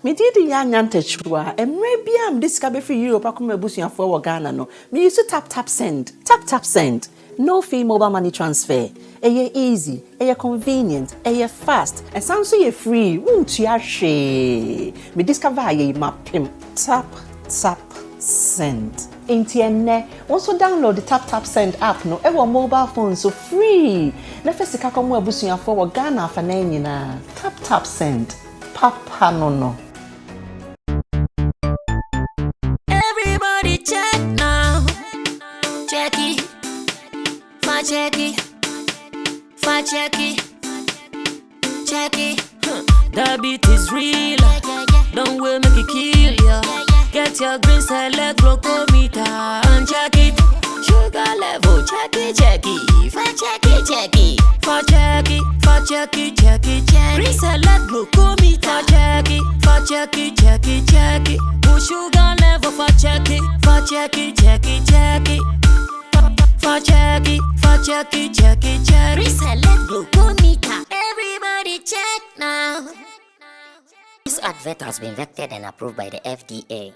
Me did Yanyante chua, and maybe I'm discovered for you, Pakuma Busia for Ghana. No, me used to tap send. Tap send. No fee mobile money transfer. Eye easy, eye convenient, eye fast, and sounds so free. Won't you share? Me discover ye mapim. Tap send. Intienne, also download the tap send app no ever mobile phone so free. Na first ka komo abusuya for Ghana fa na nyina. Tap send. Papa no. Everybody check now. Check it. Check it. The beat is real. Don't wait, make it kill ya. Get your green select glucometer and check it. Sugar level, check it. Check it. Green select glucometer. Check it. Put sugar level for check it. Check it. Reselect glucometer. Everybody check now. This advert has been vetted and approved by the FDA.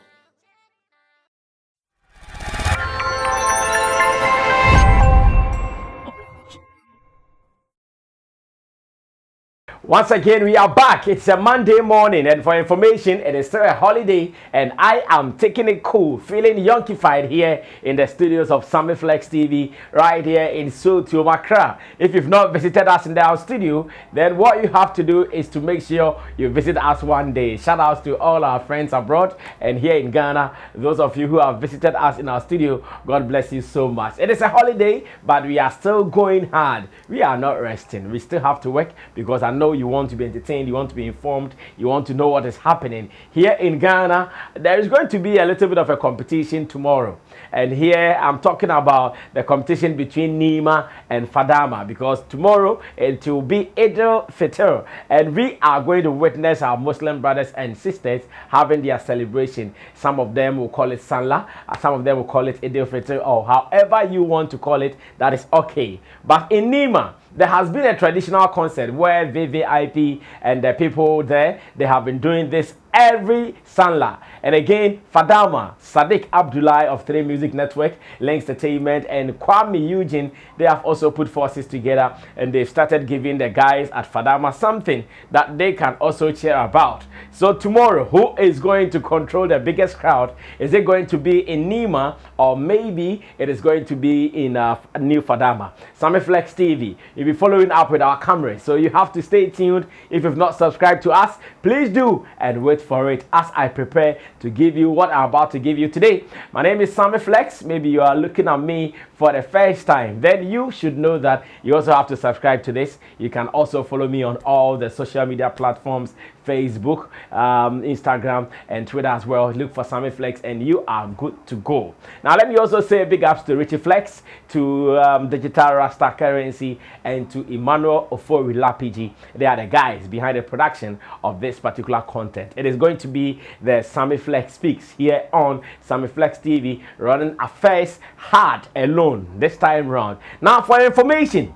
Once again, we are back. It's a Monday morning, and for information, it is still a holiday, and I am taking it cool, feeling yonkified here in the studios of Sammy Flex TV, right here in Soto Makra. If you've not visited us in our studio, then what you have to do is to make sure you visit us one day. Shout outs to all our friends abroad and here in Ghana. Those of you who have visited us in our studio, God bless you so much. It is a holiday, but we are still going hard. We are not resting. We still have to work because I know you want to be entertained, you want to be informed, you want to know what is happening. Here in Ghana, there is going to be a little bit of a competition tomorrow. And here I'm talking about the competition between Nima and Fadama, because tomorrow it will be Eid al-Fitr, and we are going to witness our Muslim brothers and sisters having their celebration. Some of them will call it Salah, some of them will call it Eid al-Fitr, or however you want to call it, that is okay. But in Nima, there has been a traditional concert where VVIP and the people there, they have been doing this every Sanla. And again, Fadama, Sadiq Abdullah of 3 Music Network, Links Entertainment, and Kwame Eugene, they have also put forces together and they've started giving the guys at Fadama something that they can also cheer about. So tomorrow, who is going to control the biggest crowd? Is it going to be in Nima, or maybe it is going to be in New Fadama? Sammy Flex TV, you'll be following up with our cameras, so you have to stay tuned. If you've not subscribed to us, please do, and wait for it as I prepare to give you what I'm about to give you today. My name is Sammy Flex. Maybe you are looking at me for the first time, then you should know that you also have to subscribe to this. You can also follow me on all the social media platforms, Facebook, Instagram, and Twitter as well. Look for Sammy Flex and you are good to go. Now let me also say big ups to Richie Flex, to Digital Rasta Currency, and to Emmanuel Ofori Lapiji. They are the guys behind the production of this particular content. It is going to be the Sammy Flex Speaks here on Sammy Flex TV, running affairs hard alone this time round. Now for information,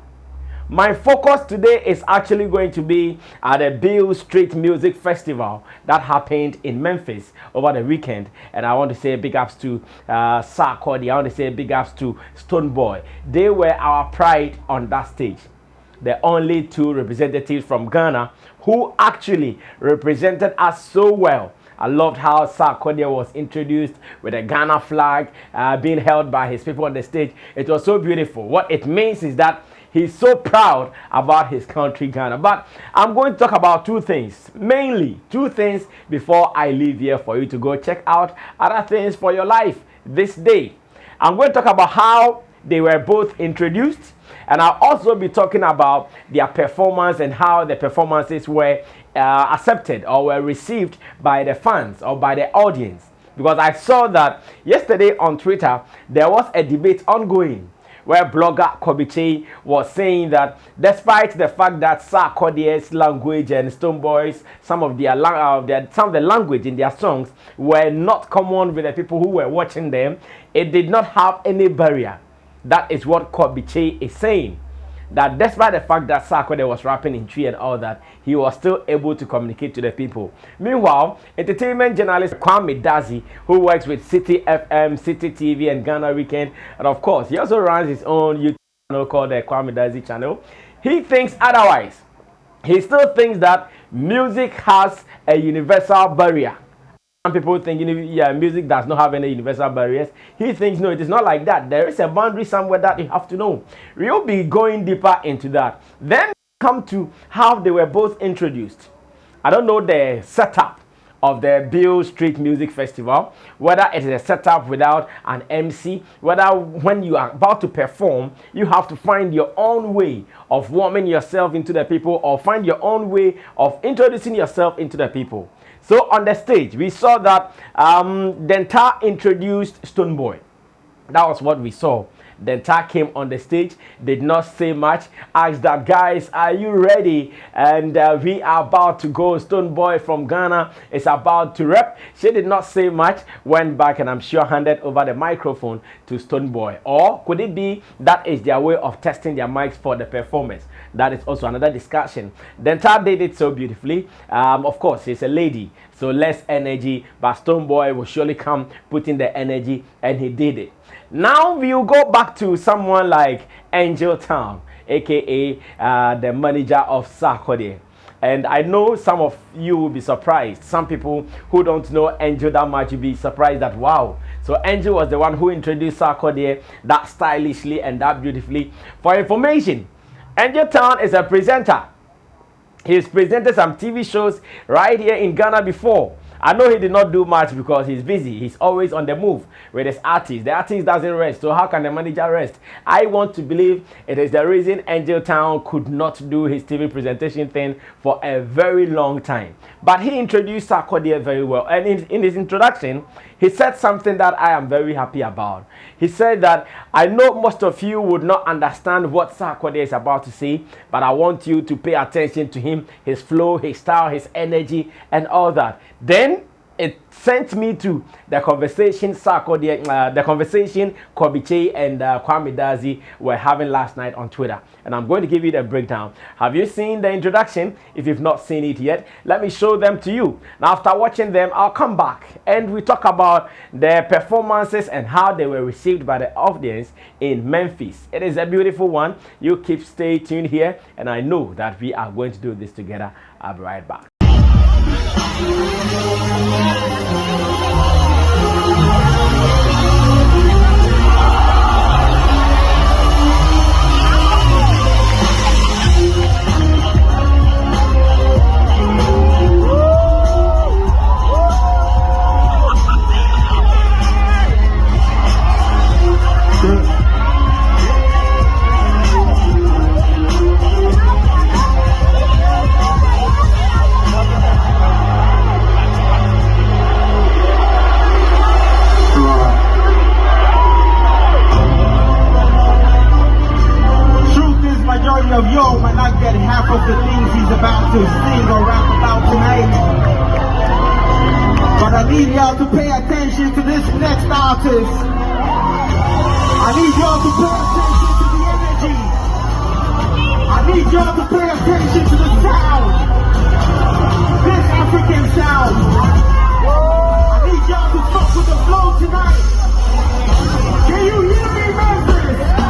my focus today is actually going to be at the Beale Street Music Festival that happened in Memphis over the weekend. And I want to say big ups to Sarkodie. I want to say big ups to Stonebwoy. They were our pride on that stage. The only 2 representatives from Ghana who actually represented us so well. I loved how Sarkodie was introduced with a Ghana flag being held by his people on the stage. It was so beautiful. What it means is that he's so proud about his country, Ghana. But I'm going to talk about 2 things, mainly 2 things before I leave here for you to go check out other things for your life this day. I'm going to talk about how they were both introduced, and I'll also be talking about their performance and how the performances were accepted or were received by the fans or by the audience. Because I saw that yesterday on Twitter, there was a debate ongoing where blogger Kobiche was saying that despite the fact that Sarkodie's language and Stonebwoy's some of the language in their songs were not common with the people who were watching them, it did not have any barrier. That is what Kobiche is saying. that despite the fact that Sarkodie was rapping in tree and all that, he was still able to communicate to the people. Meanwhile, entertainment journalist Kwame Dazi, who works with City FM, City TV, and Ghana Weekend, and of course, he also runs his own YouTube channel called the Kwame Dazi channel. He thinks otherwise. He still thinks that music has a universal barrier. Some people think music does not have any universal barriers. He thinks no, it is not like that. There is a boundary somewhere that you have to know. We'll be going deeper into that. Then come to how they were both introduced. I don't know the setup of the Bill Street Music Festival, whether it is a setup without an MC, whether when you are about to perform, you have to find your own way of warming yourself into the people, or find your own way of introducing yourself into the people. So on the stage, we saw that Denta introduced Stonebwoy. That was what we saw. Denta came on the stage, did not say much, asked that, guys, are you ready? And we are about to go. Stonebwoy from Ghana is about to rap. She did not say much, went back, and I'm sure handed over the microphone to Stonebwoy. Or could it be that is their way of testing their mics for the performance? That is also another discussion. Denta did it so beautifully. Of course, she's a lady, so less energy, but Stonebwoy will surely come putting the energy, and he did it. Now we'll go back to someone like Angel Town, aka the manager of Sarkodie. And I know some of you will be surprised. Some people who don't know Angel that much will be surprised that, wow. So Angel was the one who introduced Sarkodie that stylishly and that beautifully. For information, Angel Town is a presenter. He's presented some TV shows right here in Ghana before. I know he did not do much because he's busy. He's always on the move with his artist. The artist doesn't rest, so how can the manager rest? I want to believe it is the reason Angel Town could not do his TV presentation thing for a very long time. But he introduced Sarkodie very well. And in his introduction, he said something that I am very happy about. He said that, I know most of you would not understand what Sarkodie is about to say, but I want you to pay attention to him, his flow, his style, his energy, and all that. Then it sent me to the conversation Sarkodie, the conversation Kobiche and Kwame Dazi were having last night on Twitter. And I'm going to give you the breakdown. Have you seen the introduction? If you've not seen it yet, let me show them to you. Now, after watching them, I'll come back and we talk about their performances and how they were received by the audience in Memphis. It is a beautiful one. You keep stay tuned here, and I know that we are going to do this together. I'll be right back. Of yo might not get half of the things he's about to sing or rap about tonight. But I need y'all to pay attention to this next artist. I need y'all to pay attention to the energy. I need y'all to pay attention to the sound. This African sound. I need y'all to fuck with the flow tonight. Can you hear me, Memphis?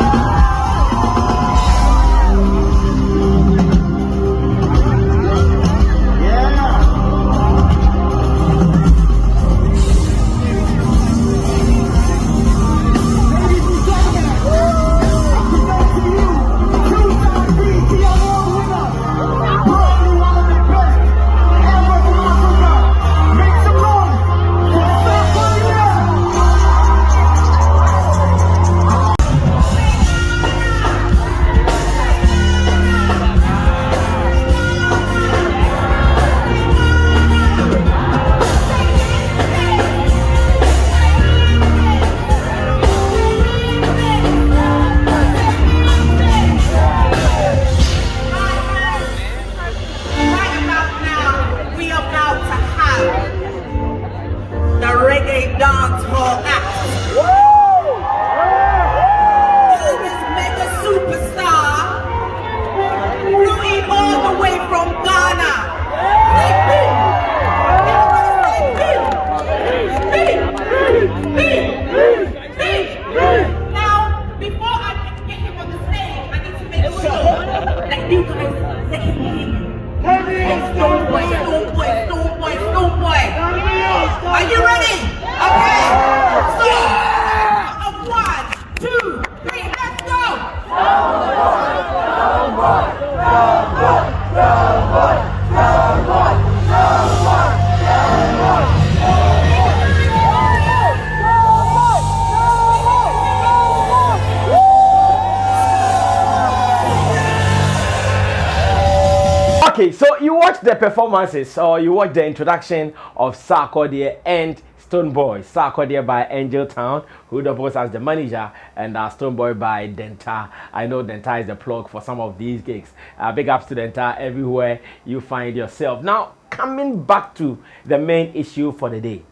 Okay, so you watched the performances or you watched the introduction of Sarkodie and Stonebwoy. Sarkodie by Angel Town, who doubles as the manager, and Stonebwoy by Denta. I know Denta is the plug for some of these gigs. Big ups to Denta everywhere you find yourself. Now, coming back to the main issue for the day.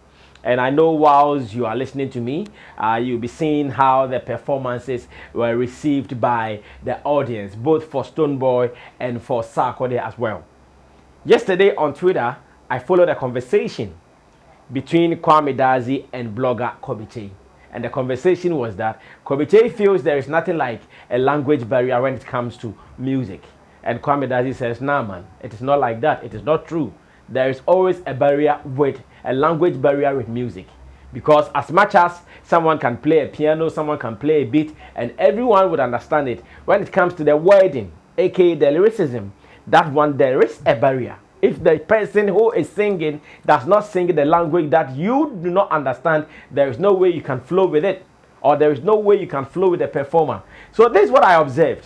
And I know whilst you are listening to me, you'll be seeing how the performances were received by the audience, both for Stonebwoy and for Sarkodie as well. Yesterday on Twitter, I followed a conversation between Kwame Dazi and blogger Kobiche. And the conversation was that Kobiche feels there is nothing like a language barrier when it comes to music. And Kwame Dazi says, nah man, it is not like that. It is not true. There is always a barrier with a language barrier with music, because as much as someone can play a piano, someone can play a beat, and everyone would understand it, when it comes to the wording, aka the lyricism, that one, there is a barrier. If the person who is singing does not sing the language that you do not understand, there is no way you can flow with it, or there is no way you can flow with the performer. So this is what I observed.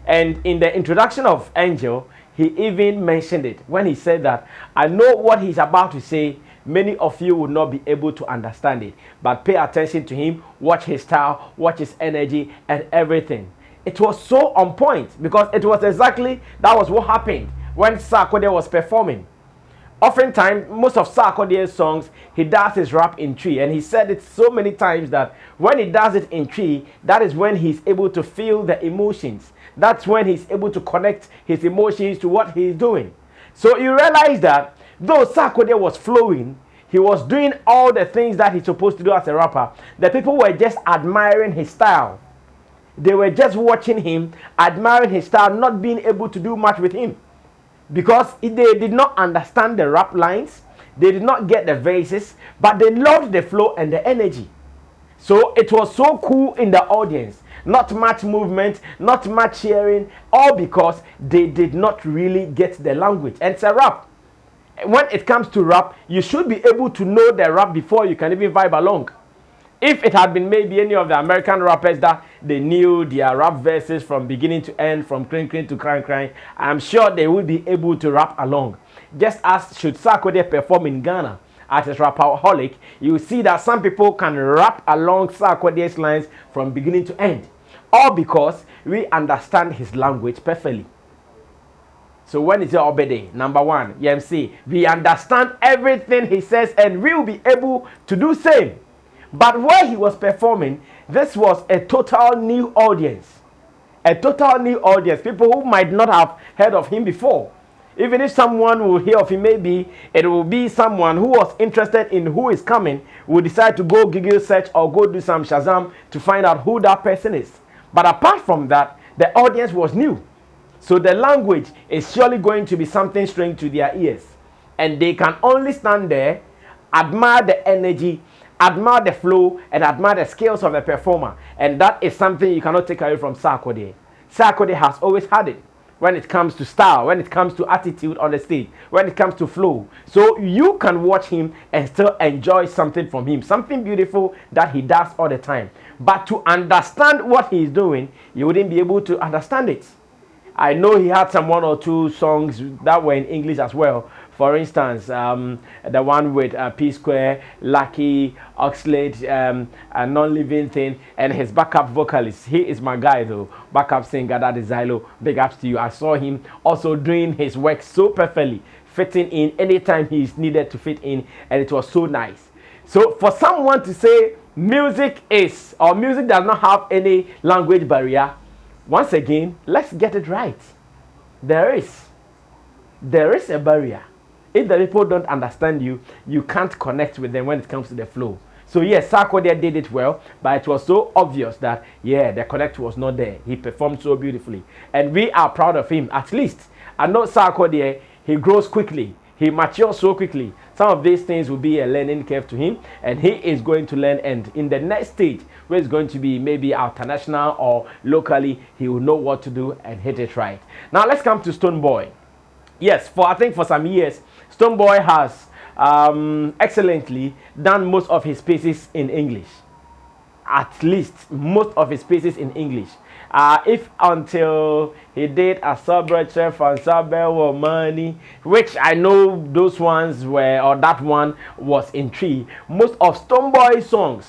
And in the introduction of Angel, he even mentioned it when he said that, I know what he's about to say, many of you will not be able to understand it, but pay attention to him, watch his style, watch his energy and everything. It was so on point, because it was exactly, that was what happened when Sarkodie was performing. Oftentimes, most of Sarkodie's songs, he does his rap in tree, and he said it so many times that when he does it in tree, that is when he's able to feel the emotions. That's when he's able to connect his emotions to what he's doing. So you realize that though Sarkodie was flowing, he was doing all the things that he's supposed to do as a rapper. The people were just admiring his style. They were just watching him, admiring his style, not being able to do much with him, because they did not understand the rap lines, they did not get the verses, but they loved the flow and the energy. So it was so cool in the audience. Not much movement, not much cheering, all because they did not really get the language. And it's a rap. When it comes to rap, you should be able to know the rap before you can even vibe along. If it had been maybe any of the American rappers that they knew their rap verses from beginning to end, from clean to crying, I'm sure they would be able to rap along. Just as should Sarkodie perform in Ghana as a rapaholic, you see that some people can rap along Sarkodie's lines from beginning to end. All because we understand his language perfectly. So when it's Obede, number one, YMC, we understand everything he says and we will be able to do same. But where he was performing, this was a total new audience. A total new audience. People who might not have heard of him before. Even if someone will hear of him, maybe it will be someone who was interested in who is coming, will decide to go Google search or go do some Shazam to find out who that person is. But apart from that, the audience was new. So the language is surely going to be something strange to their ears. And they can only stand there, admire the energy, admire the flow, and admire the skills of the performer. And that is something you cannot take away from Sarkodie. Sarkodie has always had it when it comes to style, when it comes to attitude on the stage, when it comes to flow. So you can watch him and still enjoy something from him, something beautiful that he does all the time. But to understand what he's doing, you wouldn't be able to understand it. I know he had some one or two songs that were in English as well. For instance, the one with P Square, Lucky, Oxlade, a non-living thing, and his backup vocalist. He is my guy though, backup singer, that is Xylo. Big ups to you. I saw him also doing his work so perfectly, fitting in anytime he is needed to fit in, and it was so nice. So for someone to say music is, or music does not have any language barrier, once again, let's get it right. There is a barrier. If the people don't understand you, you can't connect with them when it comes to the flow. So yes, Sarkodie did it well, but it was so obvious that, yeah, the connect was not there. He performed so beautifully. And we are proud of him, at least. I know Sarkodie, he grows quickly. He matures so quickly. Some of these things will be a learning curve to him, and he is going to learn. And in the next stage, where it's going to be maybe international or locally, he will know what to do and hit it right. Now let's come to Stonebwoy. Yes, I think for some years, Stonebwoy has excellently done most of his pieces in English. At least most of his pieces in English. If until he did a Subra Chef and Sabel Money, which I know those ones were, or that one was in Tree. Most of Stonebwoy songs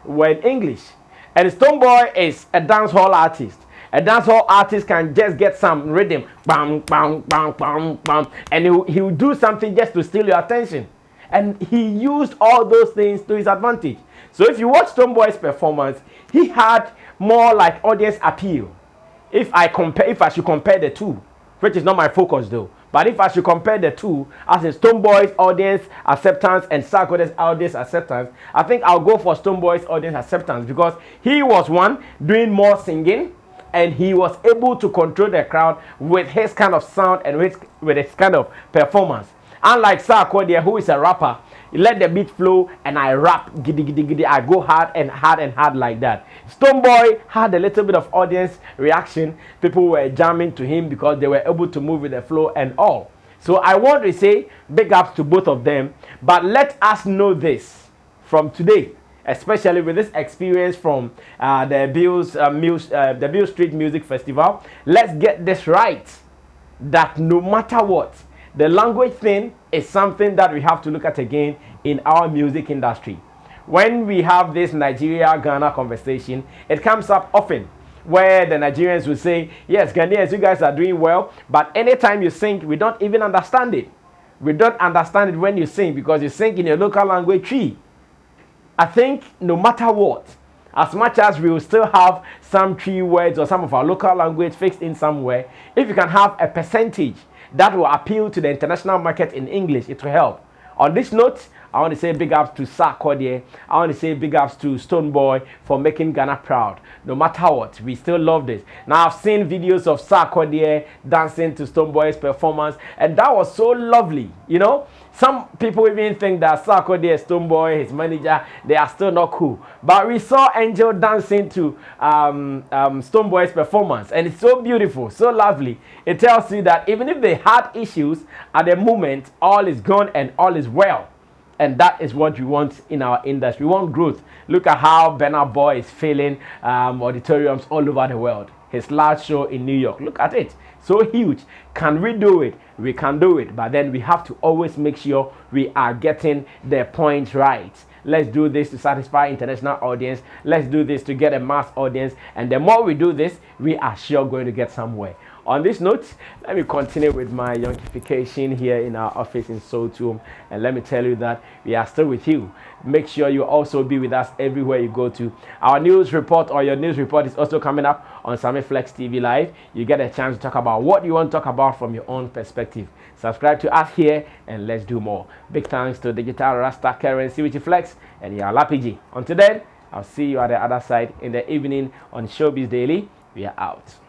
were in English. And Stonebwoy is a dancehall artist. A dancehall artist can just get some rhythm, bam, bam, bam, bam, bam, and he will do something just to steal your attention. And he used all those things to his advantage. So if you watch Stonebwoy's performance, he had more like audience appeal. If I should compare the two, which is not my focus though, but if I should compare the two, as in Stonebwoy's audience acceptance and Sarkodie's audience acceptance, I think I'll go for Stonebwoy's audience acceptance because he was one doing more singing, and he was able to control the crowd with his kind of sound and with his kind of performance. Unlike Sarkodie, who is a rapper, he let the beat flow and I rap giddy giddy giddy. I go hard and hard and hard like that. Stonebwoy had a little bit of audience reaction. People were jamming to him because they were able to move with the flow and all. So I want to say big ups to both of them. But let us know this from today, especially with this experience from the Beale Street Music Festival. Let's get this right, that no matter what, the language thing is something that we have to look at again in our music industry. When we have this Nigeria-Ghana conversation, it comes up often where the Nigerians will say, yes, Ghanaians, you guys are doing well, but anytime you sing, we don't even understand it. We don't understand it when you sing because you sing in your local language tree. I think no matter what, as much as we will still have some tree words or some of our local language fixed in somewhere, if you can have a percentage that will appeal to the international market in English, it will help. On this note, I want to say big ups to Sarkodie. I want to say big ups to Stonebwoy for making Ghana proud. No matter what, we still love this. Now, I've seen videos of Sarkodie dancing to Stonebwoy's performance, and that was so lovely, you know. Some people even think that Sarkodie, Stonebwoy, his manager, they are still not cool. But we saw Angel dancing to Stonebwoy's performance, and it's so beautiful, so lovely. It tells you that even if they had issues at the moment, all is gone and all is well. And that is what we want in our industry. We want growth. Look at how Burna Boy is filling auditoriums all over the world. His last show in New York. Look at it. So huge. Can we do it? We can do it. But then we have to always make sure we are getting the point right. Let's do this to satisfy international audience. Let's do this to get a mass audience. And the more we do this, we are sure going to get somewhere. On this note, let me continue with my youngification here in our office in Sotum. And let me tell you that we are still with you. Make sure you also be with us everywhere you go to. Our news report or your news report is also coming up on Sammy Flex TV Live. You get a chance to talk about what you want to talk about from your own perspective. Subscribe to us here and let's do more. Big thanks to Digital Rasta Currency with Flex and Yala PG. Until then, I'll see you at the other side in the evening on Showbiz Daily. We are out.